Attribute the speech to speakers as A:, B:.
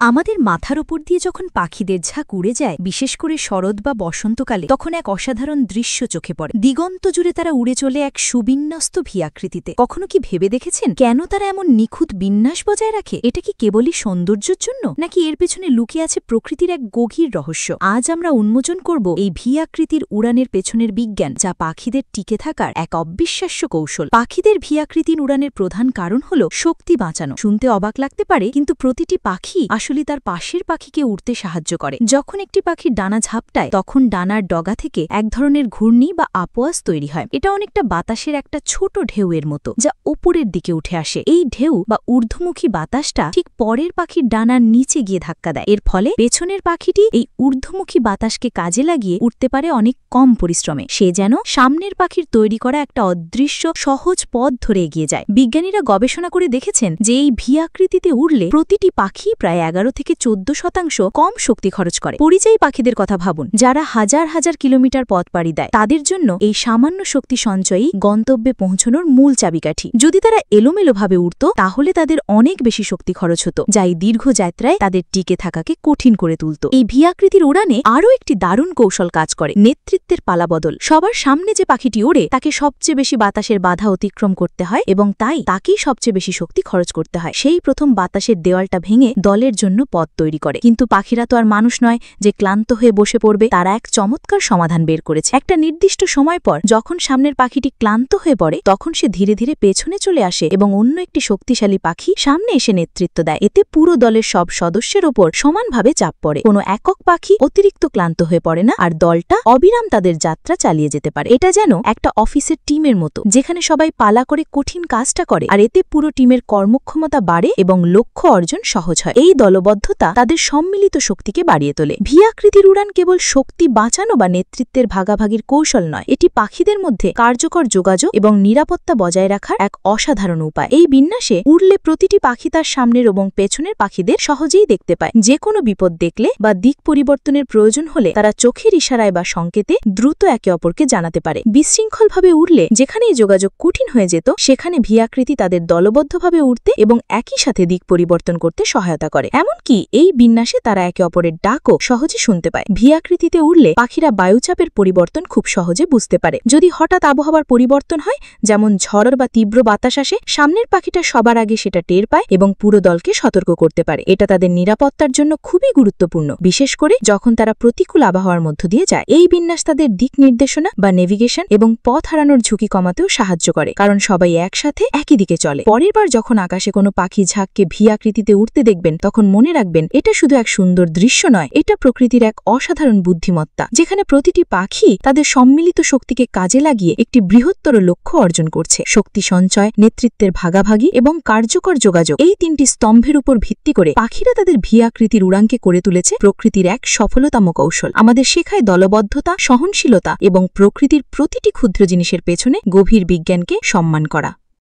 A: আমাদের মাথার ওপর দিয়ে যখন পাখিদের ঝাঁক উড়ে যায়, বিশেষ করে শরৎ বা বসন্তকালে, তখন এক অসাধারণ দৃশ্য চোখে পড়ে। দিগন্ত জুড়ে তারা উড়ে চলে এক সুবিন্যস্ত ভি আকৃতিতে। কখনো কি ভেবে দেখেছেন কেন তারা এমন নিখুঁত বিন্যাস বজায় রাখে? এটা কি কেবলই সৌন্দর্যের জন্য, নাকি এর পেছনে লুকিয়ে আছে প্রকৃতির এক গভীর রহস্য? আজ আমরা উন্মোচন করব এই ভি আকৃতির উড়ানের পেছনের বিজ্ঞান, যা পাখিদের টিকে থাকার এক অবিশ্বাস্য কৌশল। পাখিদের ভি আকৃতির উড়ানের প্রধান কারণ হল শক্তি বাঁচানো। শুনতে অবাক লাগতে পারে, কিন্তু প্রতিটি পাখি আসলে তার পাশের পাখিকে উড়তে সাহায্য করে। যখন একটি পাখির ডানা ঝাপটায়, তখন ডানার ডগা থেকে এক ধরনের ঘূর্ণি বা আপোয়াস তৈরি হয়। এটা অনেকটা বাতাসের একটা ছোট ঢেউয়ের মতো, যা উপরের দিকে উঠে আসে। এই ঢেউ বা ঊর্ধ্বমুখী বাতাসটা ঠিক পরের পাখির ডানার নিচে গিয়ে ধাক্কা দেয়। এর ফলে পেছনের পাখিটি এই ঊর্ধ্বমুখী বাতাসকে কাজে লাগিয়ে উঠতে পারে অনেক কম পরিশ্রমে। সে যেন সামনের পাখির তৈরি করা একটা অদৃশ্য সহজ পথ ধরে এগিয়ে যায়। বিজ্ঞানীরা গবেষণা করে দেখেছেন যে এই ভি আকৃতিতে উড়লে প্রতিটি পাখি প্রায় 11 থেকে 14% কম শক্তি খরচ করে। পরিযায়ী পাখিদের কথা ভাবুন, যারা হাজার হাজার কিলোমিটার পথ পাড়ি দেয়, তাদের জন্য এই সামান্য শক্তি সঞ্চয়ই গন্তব্যে পৌঁছানোর মূল চাবিকাঠি। যদি তারা এলোমেলোভাবে উড়ত, তাহলে তাদের অনেক বেশি শক্তি খরচ হতো, যা এই দীর্ঘ যাত্রায় তাদের টিকে থাকাকে কঠিন করে তুলত। এই ভি আকৃতির উড়ানে আরও একটি দারুণ কৌশল কাজ করে, নেতৃত্বের পালাবদল। সবার সামনে যে পাখিটি ওড়ে, তাকে সবচেয়ে বেশি বাতাসের বাধা অতিক্রম করতে হয় এবং তাই তাকেই সবচেয়ে বেশি শক্তি খরচ করতে হয়। সেই প্রথম বাতাসের দেওয়ালটা ভেঙে দলের জন্য পথ তৈরি করে। কিন্তু পাখিরা তো আর মানুষ নয় যে ক্লান্ত হয়ে বসে পড়বে। তারা এক চমৎকার সমাধান বের করেছে। একটা নির্দিষ্ট সময় পর যখন সামনের পাখিটি ক্লান্ত হয়ে পড়ে, তখন সে ধীরে ধীরে পেছনে চলে আসে এবং অন্য একটি শক্তিশালী পাখি সামনে এসে নেতৃত্ব দেয়। এতে পুরো দলের সব সদস্যের ওপর সমানভাবে চাপ পড়ে। কোনো একক পাখি অতিরিক্ত ক্লান্ত হয়ে পড়ে না, আর দলটা অবিরাম তাদের যাত্রা চালিয়ে যেতে পারে। এটা যেন একটা অফিসের টিমের মতো, যেখানে সবাই পালা করে কঠিন কাজটা করে, আর এতে পুরো টিমের কর্মক্ষমতা বাড়ে এবং লক্ষ্য অর্জন সহজ হয়। এই দলবদ্ধতা তাদের সম্মিলিত শক্তিকে বাড়িয়ে তোলে। ভি আকৃতির উড়ান কেবল শক্তি বাঁচানো বা নেতৃত্বের ভাগাভাগির কৌশল নয়, এটি পাখিদের মধ্যে কার্যকর যোগাযোগ এবং নিরাপত্তা বজায় রাখার এক অসাধারণ উপায়। এই বিন্যাসে উড়লে প্রতিটি পাখি তার সামনের এবং পেছনের পাখিদের সহজেই দেখতে পায়। যে কোনো বিপদ দেখলে বা দিক পরিবর্তনের প্রয়োজন হলে তারা চোখের ইশারায় বা সংকেতে দ্রুত একে অপরকে জানাতে পারে। বিশৃঙ্খলভাবে উড়লে যেখানেই যোগাযোগ কঠিন হয়ে যেত, সেখানে ভি আকৃতি তাদের দলবদ্ধভাবে উড়তে এবং একই সাথে দিক পরিবর্তন করতে সহায়তা করে। এমনকি এই বিন্যাসে তারা একে অপরের ডাকও সহজে শুনতে পায়। ভি আকৃতিতে উড়লে পাখিরা বায়ুচাপের পরিবর্তন খুব সহজে বুঝতে পারে। যদি হঠাৎ আবহাওয়ার পরিবর্তন হয়, যেমন ঝড় বা তীব্র বাতাস আসে, সামনের পাখিটা সবার আগে সেটা টের পায় এবং পুরো দলকে সতর্ক করতে পারে। এটা তাদের নিরাপত্তার জন্য খুবই গুরুত্বপূর্ণ, বিশেষ করে যখন তারা প্রতিকূল আবহাওয়ার মধ্য দিয়ে যায়। এই বিন্যাস তাদের দিক নির্দেশনা বা নেভিগেশন এবং পথ হারানোর ঝুঁকি কমাতেও সাহায্য করে, কারণ সবাই একসাথে একই দিকে চলে। পরের বার যখন আকাশে কোনো পাখি ঝাঁককে ভি আকৃতিতে উঠতে দেখবেন, তখন মনে রাখবেন, এটা শুধু এক সুন্দর দৃশ্য নয়, এটা প্রকৃতির এক অসাধারণ বুদ্ধিমত্তা, যেখানে প্রতিটি পাখি তাদের সম্মিলিত শক্তিকে কাজে লাগিয়ে একটি বৃহত্তর লক্ষ্য অর্জন করছে। শক্তি সঞ্চয়, নেতৃত্বের ভাগাভাগি এবং কার্যকর যোগাযোগ, এই তিনটি স্তম্ভের উপর ভিত্তি করে পাখিরা তাদের ভি আকৃতির উড়ানকে করে তুলেছে প্রকৃতির এক সফলতম কৌশল। আমাদের শেখায় দলবদ্ধতা, সহনশীলতা এবং প্রকৃতির প্রতিটি ক্ষুদ্র জিনিসের পেছনে গভীর বিজ্ঞানকে সম্মান করা।